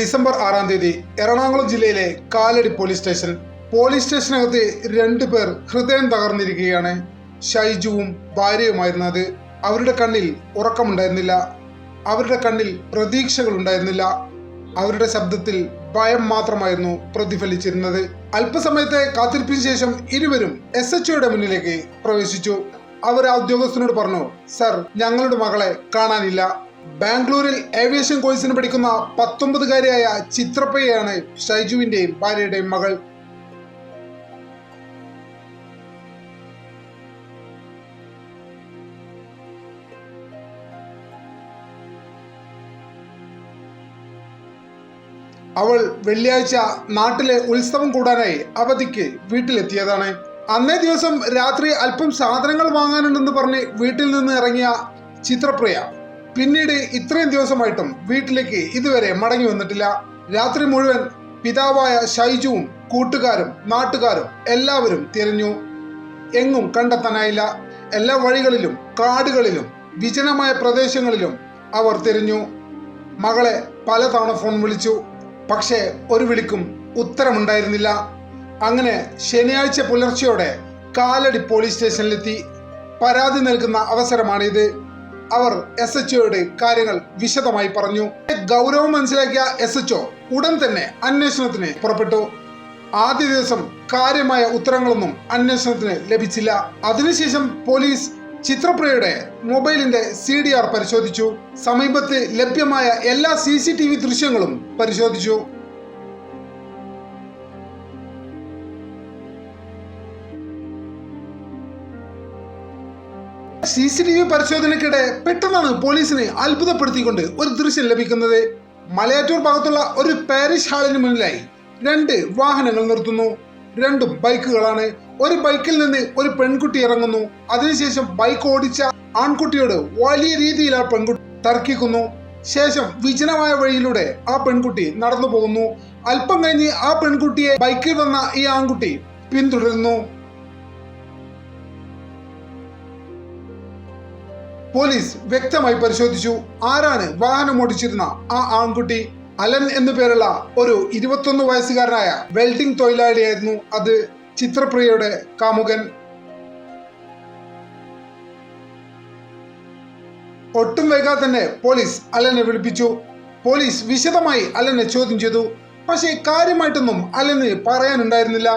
December 6-ാം തീയതി എറണാകുളം ജില്ലയിലെ Kalady police സ്റ്റേഷനകത്ത് 2 പേർ ഹൃദയം തകർന്നിരിക്കുകയാണ്. ഷൈജുവും ഭാര്യയുമായിരുന്നത്. അവരുടെ കണ്ണിൽ ഉറക്കമുണ്ടായിരുന്നില്ല, അവരുടെ കണ്ണിൽ പ്രതീക്ഷകൾ ഉണ്ടായിരുന്നില്ല, അവരുടെ ശബ്ദത്തിൽ ഭയം മാത്രമായിരുന്നു പ്രതിഫലിച്ചിരുന്നത്. അല്പസമയത്തെ കാത്തിരിപ്പിന് ശേഷം ഇരുവരും SHOയുടെ മുന്നിലേക്ക് പ്രവേശിച്ചു. അവർ ആ ഉദ്യോഗസ്ഥനോട് പറഞ്ഞു, സർ, ഞങ്ങളുടെ മകളെ കാണാനില്ല. ബാംഗ്ലൂരിൽ ഏവിയേഷൻ കോഴ്സിന് പഠിക്കുന്ന 19-കാരിയായ ചിത്രപ്രിയയാണ് ഷൈജുവിന്റെയും ഭാര്യയുടെയും മകൾ. അവൾ വെള്ളിയാഴ്ച നാട്ടിലെ ഉത്സവം കൂടാനായി അവധിക്ക് വീട്ടിലെത്തിയതാണ്. അന്നേ ദിവസം രാത്രി അല്പം സാധനങ്ങൾ വാങ്ങാനുണ്ടെന്ന് പറഞ്ഞ് വീട്ടിൽ നിന്ന് ഇറങ്ങിയ ചിത്രപ്രിയ പിന്നീട് ഇത്രയും ദിവസമായിട്ടും വീട്ടിലേക്ക് ഇതുവരെ മടങ്ങി വന്നിട്ടില്ല. രാത്രി മുഴുവൻ പിതാവായ ഷൈജുവും കൂട്ടുകാരും നാട്ടുകാരും എല്ലാവരും തിരഞ്ഞു. എങ്ങും കണ്ടെത്താനായില്ല. എല്ലാ വഴികളിലും കാടുകളിലും വിജനമായ പ്രദേശങ്ങളിലും അവർ തിരഞ്ഞു. മകളെ പലതവണ ഫോൺ വിളിച്ചു, പക്ഷേ ഒരു വിളിക്കും ഉത്തരമുണ്ടായിരുന്നില്ല. അങ്ങനെ ശനിയാഴ്ച പുലർച്ചെയോടെ കാലടി പോലീസ് സ്റ്റേഷനിലെത്തി. പരാതി നൽകുന്ന അവസരമാണിത്. അവർ SHOയുടെ കാര്യങ്ങൾ വിശദമായി പറഞ്ഞു. ഗൗരവം മനസ്സിലാക്കിയ SHO ഉടൻ തന്നെ അന്വേഷണത്തിന് പുറപ്പെട്ടു. ആദ്യ ദിവസം കാര്യമായ ഉത്തരങ്ങളൊന്നും അന്വേഷണത്തിന് ലഭിച്ചില്ല. അതിനുശേഷം പോലീസ് ചിത്രപ്രിയയുടെ മൊബൈലിന്റെ CDR പരിശോധിച്ചു. സമീപത്ത് ലഭ്യമായ എല്ലാ CCTV ദൃശ്യങ്ങളും പരിശോധിച്ചു. CCTV പരിശോധനയ്ക്കിടെ പെട്ടെന്നാണ് പോലീസിനെ അത്ഭുതപ്പെടുത്തിക്കൊണ്ട് ഒരു ദൃശ്യം ലഭിക്കുന്നത്. മലയാറ്റൂർ ഭാഗത്തുള്ള ഒരു പാരിഷ് ഹാളിന് മുന്നിലായി 2 വാഹനങ്ങൾ നിർത്തുന്നു. 2 ബൈക്കുകളാണ്. ഒരു ബൈക്കിൽ നിന്ന് ഒരു പെൺകുട്ടി ഇറങ്ങുന്നു. അതിനുശേഷം ബൈക്ക് ഓടിച്ച ആൺകുട്ടിയോട് വലിയ രീതിയിൽ ആ പെൺകുട്ടി തർക്കിക്കുന്നു. ശേഷം വിജനമായ വഴിയിലൂടെ ആ പെൺകുട്ടി നടന്നു പോകുന്നു. അല്പം കഴിഞ്ഞ് ആ പെൺകുട്ടിയെ ബൈക്കിൽ വന്ന ഈ ആൺകുട്ടി പിന്തുടരുന്നു. പോലീസ് വ്യക്തമായി പരിശോധിച്ചു. ആരാണ് വാഹനം ഓടിച്ചിരുന്ന ആ ആൺകുട്ടി? അലൻ എന്നു പേരുള്ള ഒരു 21 വയസ്സുകാരനായ വെൽഡിംഗ് തൊഴിലാളിയായിരുന്നു. അത് ചിത്രപ്രിയയുടെ കാമുകൻ. ഒട്ടും വൈകാതെ തന്നെ പോലീസ് അലനെ വിളിപ്പിച്ചു. പോലീസ് വിശദമായി അലനെ ചോദ്യം ചെയ്തു. പക്ഷേ കാര്യമായിട്ടൊന്നും അലന് പറയാനുണ്ടായിരുന്നില്ല.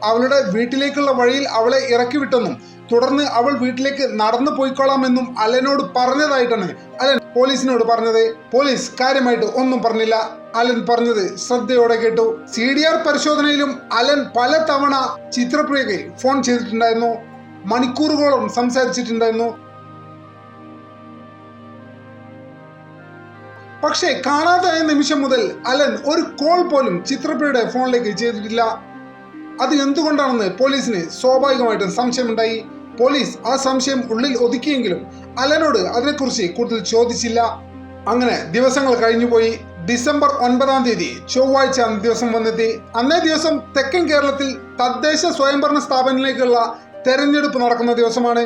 അവളുടെ വീട്ടിലേക്കുള്ള വഴിയിൽ അവളെ ഇറക്കി വിട്ടെന്നും തുടർന്ന് അവൾ വീട്ടിലേക്ക് നടന്നു പോയിക്കോളാമെന്നും അലനോട് പറഞ്ഞതായിട്ടാണ് അലൻ പോലീസിനോട് പറഞ്ഞത്. പോലീസ് കാര്യമായിട്ട് ഒന്നും പറഞ്ഞില്ല. അലൻ പറഞ്ഞത് ശ്രദ്ധയോടെ കേട്ടു. CDR പരിശോധനയിലും അലൻ പലതവണ ചിത്രപ്രിയക്ക് ഫോൺ ചെയ്തിട്ടുണ്ടായിരുന്നു. മണിക്കൂറുകളോളം സംസാരിച്ചിട്ടുണ്ടായിരുന്നു. പക്ഷേ കാണാതായ നിമിഷം മുതൽ അലൻ ഒരു കോൾ പോലും ചിത്രപ്രിയയുടെ ഫോണിലേക്ക് ചെയ്തിട്ടില്ല. അത് എന്തുകൊണ്ടാണെന്ന് പോലീസിന് സ്വാഭാവികമായിട്ടും സംശയമുണ്ടായി. പോലീസ് ആ സംശയം ഉള്ളിൽ ഒതുക്കിയെങ്കിലും അലനോട് അതിനെക്കുറിച്ച് കൂടുതൽ ചോദിച്ചില്ല. അങ്ങനെ ദിവസങ്ങൾ കഴിഞ്ഞുപോയി. ഡിസംബർ 9-ാം തീയതി ചൊവ്വാഴ്ച ദിവസം വന്നെത്തി. അന്നേ ദിവസം തെക്കൻ കേരളത്തിൽ തദ്ദേശ സ്വയംഭരണ സ്ഥാപനങ്ങളിലേക്കുള്ള തെരഞ്ഞെടുപ്പ് നടക്കുന്ന ദിവസമാണ്.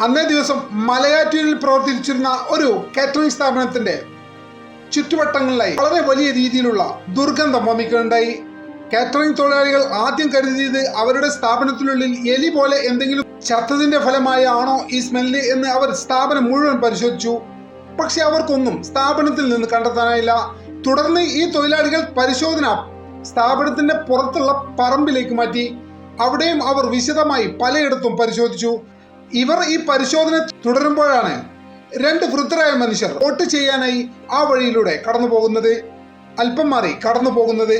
അന്നേ ദിവസം മലയാറ്റൂരിൽ പ്രവർത്തിച്ചിരുന്ന ഒരു കാറ്ററിംഗ് സ്ഥാപനത്തിന്റെ ചുറ്റുവട്ടങ്ങളിലായി വളരെ വലിയ രീതിയിലുള്ള ദുർഗന്ധം വമിക്കുകയുണ്ടായി. കാറ്ററിംഗ് തൊഴിലാളികൾ ആദ്യം കരുതിയത് അവരുടെ സ്ഥാപനത്തിനുള്ളിൽ എലി പോലെ എന്തെങ്കിലും ചത്തതിന്റെ ഫലമായി ആണോ ഈ സ്മെല്ല് എന്ന് അവർ സ്ഥാപനം മുഴുവൻ പരിശോധിച്ചു. പക്ഷെ അവർക്കൊന്നും സ്ഥാപനത്തിൽ നിന്ന് കണ്ടെത്താനായില്ല. തുടർന്ന് ഈ തൊഴിലാളികൾ പരിശോധന സ്ഥാപനത്തിന്റെ പുറത്തുള്ള പറമ്പിലേക്ക് മാറ്റി. അവിടെയും അവർ വിശദമായി പലയിടത്തും പരിശോധിച്ചു. ഇവർ ഈ പരിശോധന തുടരുമ്പോഴാണ് 2 വൃദ്ധരായ മനുഷ്യർ വോട്ട് ചെയ്യാനായി ആ വഴിയിലൂടെ കടന്നു പോകുന്നത്. അല്പം മാറി കടന്നു പോകുന്നത്.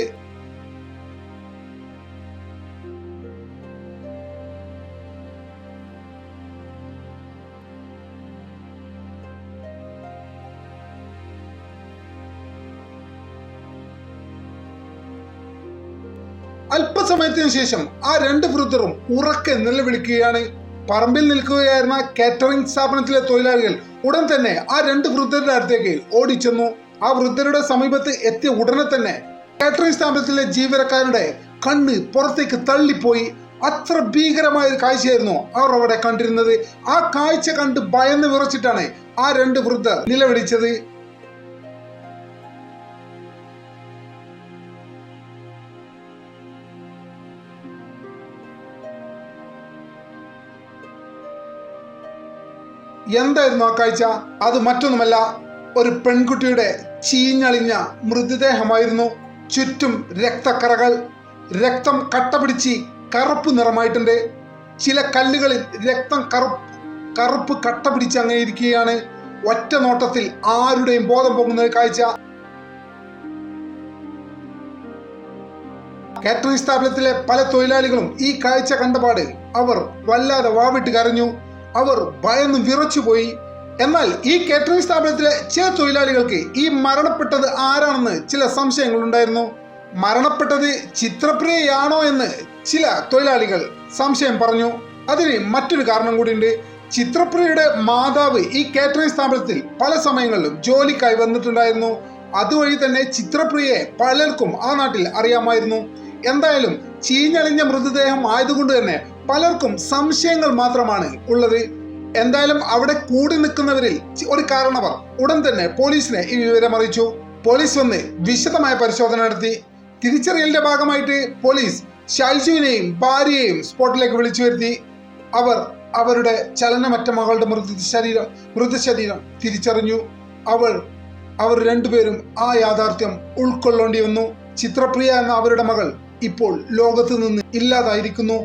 അല്പസമയത്തിന് ശേഷം ആ 2 വൃദ്ധരും ഉറക്കെ നിലവിളിക്കുകയാണ്. പറമ്പിൽ നിൽക്കുകയായിരുന്ന കാറ്ററിംഗ് സ്ഥാപനത്തിലെ തൊഴിലാളികൾ ഉടൻ തന്നെ ആ 2 വൃദ്ധരുടെ അടുത്തേക്ക് ഓടിച്ചെന്നു. ആ വൃദ്ധരുടെ സമീപത്ത് എത്തിയ ഉടനെ തന്നെ കാറ്ററിംഗ് സ്ഥാപനത്തിലെ ജീവനക്കാരുടെ കണ്ണ് പുറത്തേക്ക് തള്ളിപ്പോയി. അത്ര ഭീകരമായ ഒരു കാഴ്ചയായിരുന്നു അവർ അവിടെ കണ്ടിരുന്നത്. ആ കാഴ്ച കണ്ട് ഭയന്ന് വിറച്ചിട്ടാണ് ആ 2 വൃദ്ധർ നിലവിളിച്ചത്. എന്തായിരുന്നു ആ കാഴ്ച? അത് മറ്റൊന്നുമല്ല, ഒരു പെൺകുട്ടിയുടെ ചീഞ്ഞളിഞ്ഞ മൃതദേഹമായിരുന്നു. ചുറ്റും രക്തക്കറകൾ, രക്തം കട്ടപിടിച്ച് കറുപ്പ് നിറമായിട്ടുണ്ട്. ചില കല്ലുകളിൽ രക്തം കറുപ്പ് കട്ട പിടിച്ച് അങ്ങനെ ഇരിക്കുകയാണ്. ഒറ്റ നോട്ടത്തിൽ ആരുടെയും ബോധം പോകുന്ന ഒരു കാഴ്ച. കാറ്ററിംഗ് സ്ഥാപനത്തിലെ പല തൊഴിലാളികളും ഈ കാഴ്ച കണ്ടപാട് അവർ വല്ലാതെ വാവിട്ട് കരഞ്ഞു. അവർ ഭയന്ന് വിറച്ചുപോയി. എന്നാൽ ഈ കാറ്ററിംഗ് സ്ഥാപനത്തിലെ ചില തൊഴിലാളികൾക്ക് ഈ മരണപ്പെട്ടത് ആരാണെന്ന് ചില സംശയങ്ങൾ ഉണ്ടായിരുന്നു. മരണപ്പെട്ടത് ചിത്രപ്രിയയാണോ എന്ന് ചില തൊഴിലാളികൾ സംശയം പറഞ്ഞു. അതിന് മറ്റൊരു കാരണം കൂടിയുണ്ട്. ചിത്രപ്രിയയുടെ മാതാവ് ഈ കാറ്ററിംഗ് സ്ഥാപനത്തിൽ പല സമയങ്ങളിലും ജോലിക്കായി വന്നിട്ടുണ്ടായിരുന്നു. അതുവഴി തന്നെ ചിത്രപ്രിയയെ പലർക്കും ആ നാട്ടിൽ അറിയാമായിരുന്നു. എന്തായാലും ചീഞ്ഞളിഞ്ഞ മൃതദേഹം ആയതുകൊണ്ട് തന്നെ പലർക്കും സംശയങ്ങൾ മാത്രമാണ് ഉള്ളത്. എന്തായാലും അവിടെ കൂടി നിൽക്കുന്നവരിൽ ഒരു കാരണവർ ഉടൻ തന്നെ പോലീസിനെ ഈ വിവരം അറിയിച്ചു. പോലീസ് വന്ന് വിശദമായ പരിശോധന നടത്തി. തിരിച്ചറിയലിന്റെ ഭാഗമായിട്ട് പോലീസ് ഷൈജുവിനെയും ഭാര്യയെയും സ്പോട്ടിലേക്ക് വിളിച്ചു വരുത്തി. അവർ അവരുടെ ചലനമറ്റ മകളുടെ മൃതശരീരം തിരിച്ചറിഞ്ഞു. അവർ രണ്ടുപേരും ആ യാഥാർത്ഥ്യം ഉൾക്കൊള്ളേണ്ടി വന്നു. ചിത്രപ്രിയ എന്ന അവരുടെ മകൾ ഇപ്പോൾ ലോകത്ത് നിന്ന് ഇല്ലാതായിരിക്കുന്നു.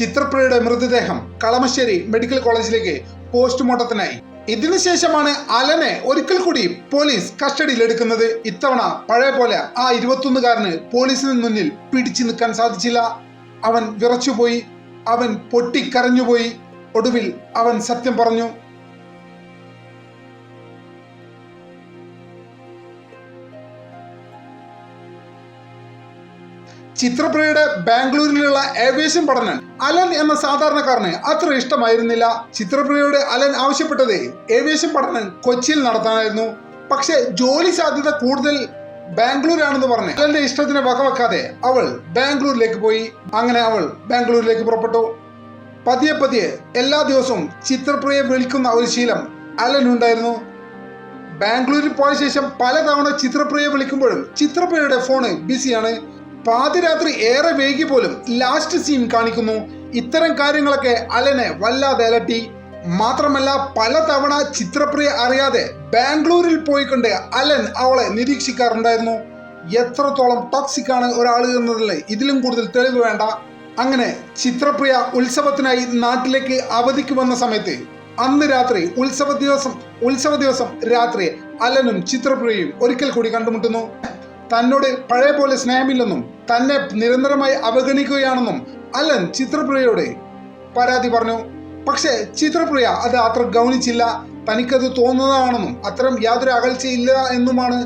ചിത്രപ്രിയയുടെ മൃതദേഹം കളമശ്ശേരി മെഡിക്കൽ കോളേജിലേക്ക് പോസ്റ്റ്മോർട്ടത്തിനായി. ഇതിനുശേഷമാണ് അലനെ ഒരിക്കൽ കൂടി പോലീസ് കസ്റ്റഡിയിൽ എടുക്കുന്നത്. ഇത്തവണ പഴയ പോലെ ആ 21-കാരന് പോലീസിന് മുന്നിൽ പിടിച്ചു നിൽക്കാൻ സാധിച്ചില്ല. അവൻ വിറച്ചുപോയി, അവൻ പൊട്ടിക്കരഞ്ഞുപോയി. ഒടുവിൽ അവൻ സത്യം പറഞ്ഞു. ചിത്രപ്രിയയുടെ ബാംഗ്ലൂരിലുള്ള ഏവിയേഷൻ പഠനം അലൻ എന്ന സാധാരണക്കാരന് അത്ര ഇഷ്ടമായിരുന്നില്ല. ചിത്രപ്രിയയുടെ അലൻ ആവശ്യപ്പെട്ടത് ഏവിയേഷൻ പഠനം കൊച്ചിയിൽ നടത്താനായിരുന്നു. പക്ഷെ ജോലി സാധ്യത കൂടുതൽ ബാംഗ്ലൂരാണെന്ന് പറഞ്ഞ് അലന്റെ ഇഷ്ടത്തിന് വകവെക്കാതെ അവൾ ബാംഗ്ലൂരിലേക്ക് പോയി. അങ്ങനെ അവൾ ബാംഗ്ലൂരിലേക്ക് പുറപ്പെട്ടു. പതിയെ എല്ലാ ദിവസവും ചിത്രപ്രിയയെ വിളിക്കുന്ന ഒരു ശീലം അലനുണ്ടായിരുന്നു. ബാംഗ്ലൂരിൽ പോയ ശേഷം പലതവണ ചിത്രപ്രിയയെ വിളിക്കുമ്പോഴും ചിത്രപ്രിയയുടെ ഫോണ് ബിസിയാണ്. പാതിരാത്രി ഏറെ വൈകി പോലും ലാസ്റ്റ് സീൻ കാണിക്കുന്നു. ഇത്തരം കാര്യങ്ങളൊക്കെ അലനെ വല്ലാതെ അലട്ടി. മാത്രമല്ല പലതവണ ചിത്രപ്രിയ അറിയാതെ ബാംഗ്ലൂരിൽ പോയിക്കൊണ്ട് അലൻ അവളെ നിരീക്ഷിക്കാറുണ്ടായിരുന്നു. എത്രത്തോളം ടോക്സിക് ആണ് ഒരാൾ എന്നതിൽ ഇതിലും കൂടുതൽ തെളിവ് വേണ്ട. അങ്ങനെ ചിത്രപ്രിയ ഉത്സവത്തിനായി നാട്ടിലേക്ക് അവധിക്ക് വന്ന സമയത്ത് അന്ന് രാത്രി ഉത്സവ ദിവസം രാത്രി അലനും ചിത്രപ്രിയയും ഒരിക്കൽ കൂടി കണ്ടുമുട്ടുന്നു. തന്നോട് പഴയ പോലെ സ്നേഹമില്ലെന്നും തന്നെ നിരന്തരമായി അവഗണിക്കുകയാണെന്നും അലൻ ചിത്രപ്രിയയോട് പരാതി പറഞ്ഞു. പക്ഷെ ചിത്രപ്രിയ അത് അത്ര ഗൗനിച്ചില്ല. തനിക്കത് തോന്നുന്നതാണെന്നും അത്തരം യാതൊരു അകൽച്ചയില്ല എന്നുമാണ്.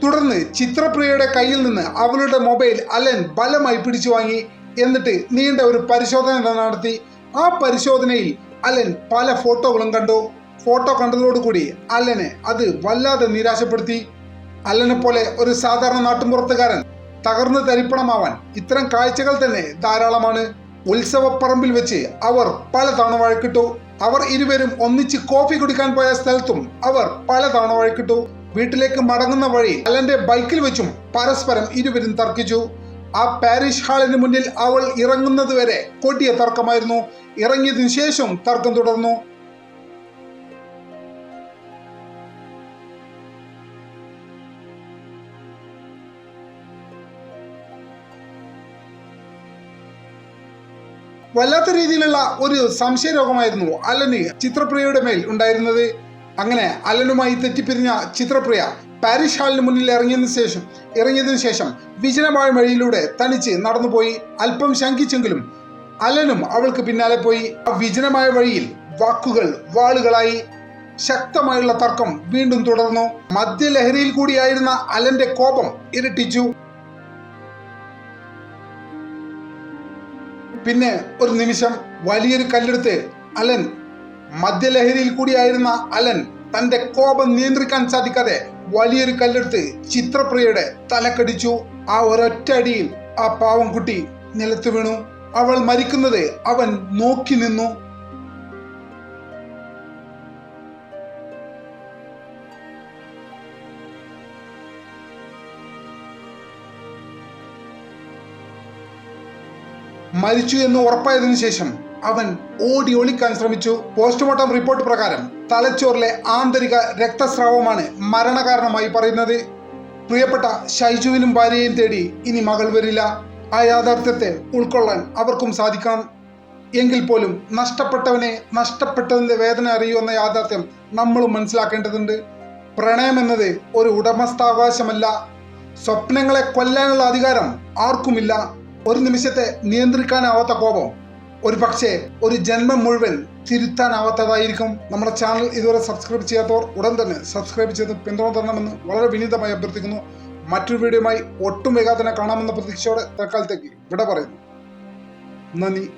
തുടർന്ന് ചിത്രപ്രിയയുടെ കയ്യിൽ നിന്ന് അവളുടെ മൊബൈൽ അലൻ ബലമായി പിടിച്ചു വാങ്ങി. എന്നിട്ട് നീണ്ട ഒരു പരിശോധന നടത്തി. ആ പരിശോധനയിൽ അലൻ പല ഫോട്ടോകളും കണ്ടു. ഫോട്ടോ കണ്ടതോടുകൂടി അലനെ അത് വല്ലാതെ നിരാശപ്പെടുത്തി. അലനെ പോലെ ഒരു സാധാരണ നാട്ടുമ്പുറത്തുകാരൻ തകർന്ന് തരിപ്പണമാവാൻ ഇത്തരം കാഴ്ചകൾ തന്നെ ധാരാളമാണ്. ഉത്സവപ്പറമ്പിൽ വെച്ച് അവർ പലതവണ വഴക്കിട്ടു. അവർ ഇരുവരും ഒന്നിച്ച് കോഫി കുടിക്കാൻ പോയ സ്ഥലത്തും അവർ പലതവണ വഴക്കിട്ടു. വീട്ടിലേക്ക് മടങ്ങുന്ന വഴി അലന്റെ ബൈക്കിൽ വെച്ചും പരസ്പരം ഇരുവരും തർക്കിച്ചു. ആ പാരിഷ് ഹാളിന് മുന്നിൽ അവൾ ഇറങ്ങുന്നത് വരെ കൊടിയ തർക്കമായിരുന്നു. ഇറങ്ങിയതിനു ശേഷം തർക്കം തുടർന്നു. വല്ലാത്ത രീതിയിലുള്ള ഒരു സംശയരോഗമായിരുന്നു അലന് ചിത്രപ്രിയയുടെ മേൽ ഉണ്ടായിരുന്നത്. അങ്ങനെ അലനുമായി തെറ്റിപ്പിരിഞ്ഞ ചിത്രപ്രിയ പാരിഷ് ഹാളിന് മുന്നിൽ ഇറങ്ങിയതിനു ശേഷം വിജനമായ വഴിയിലൂടെ തനിച്ച് നടന്നുപോയി. അല്പം ശങ്കിച്ചെങ്കിലും അലനും അവൾക്ക് പിന്നാലെ പോയി. ആ വിജനമായ വഴിയിൽ വാക്കുകൾ വാളുകളായി. ശക്തമായുള്ള തർക്കം വീണ്ടും തുടർന്നു. മദ്യലഹരിയിൽ കൂടിയായിരുന്ന അലന്റെ കോപം ഇരട്ടിച്ചു. പിന്നെ ഒരു നിമിഷം വലിയൊരു കല്ലെടുത്ത് അലൻ, മദ്യലഹരിയിൽ കൂടിയായിരുന്ന അലൻ തന്റെ കോപം നിയന്ത്രിക്കാൻ സാധിക്കാതെ വലിയൊരു കല്ലെടുത്ത് ചിത്രപ്രിയയുടെ തലക്കടിച്ചു. ആ ഒരൊറ്റ അടിയിൽ ആ പാവം കുട്ടി നിലത്ത് വീണു. അവൾ മരിക്കുന്നത് അവൻ നോക്കി നിന്നു. മരിച്ചു എന്ന് ഉറപ്പായതിനു ശേഷം അവൻ ഓടി ഒളിക്കാൻ ശ്രമിച്ചു. പോസ്റ്റ്മോർട്ടം റിപ്പോർട്ട് പ്രകാരം തലച്ചോറിലെ ആന്തരിക രക്തസ്രാവമാണ് മരണകാരണമായി പറയുന്നത്. പ്രിയപ്പെട്ട ഷൈജുവിനും ഭാര്യയെയും തേടി ഇനി മകൾ വരില്ല. ആ യാഥാർത്ഥ്യത്തെ ഉൾക്കൊള്ളാൻ അവർക്കും സാധിക്കണം. എങ്കിൽ പോലും നഷ്ടപ്പെട്ടവനെ നഷ്ടപ്പെട്ടതിന്റെ വേദന അറിയൂ എന്ന യാഥാർത്ഥ്യം നമ്മളും മനസ്സിലാക്കേണ്ടതുണ്ട്. പ്രണയം എന്നത് ഒരു ഉടമസ്ഥാവകാശമല്ല. സ്വപ്നങ്ങളെ കൊല്ലാനുള്ള അധികാരം ആർക്കുമില്ല. ഒരു നിമിഷത്തെ നിയന്ത്രിക്കാനാവാത്ത കോപം ഒരു പക്ഷേ ഒരു ജന്മം മുഴുവൻ തിരുത്താനാവാത്തതായിരിക്കും. നമ്മുടെ ചാനൽ ഇതുവരെ സബ്സ്ക്രൈബ് ചെയ്യാത്തവർ ഉടൻ തന്നെ സബ്സ്ക്രൈബ് ചെയ്ത് പിന്തുണ തരണമെന്ന് വളരെ വിനീതമായി അഭ്യർത്ഥിക്കുന്നു. മറ്റൊരു വീഡിയോയുമായി ഒട്ടും വേഗം തന്നെ കാണാമെന്ന പ്രതീക്ഷയോടെ തൽക്കാലത്തേക്ക് വിട പറയുന്നു. നന്ദി.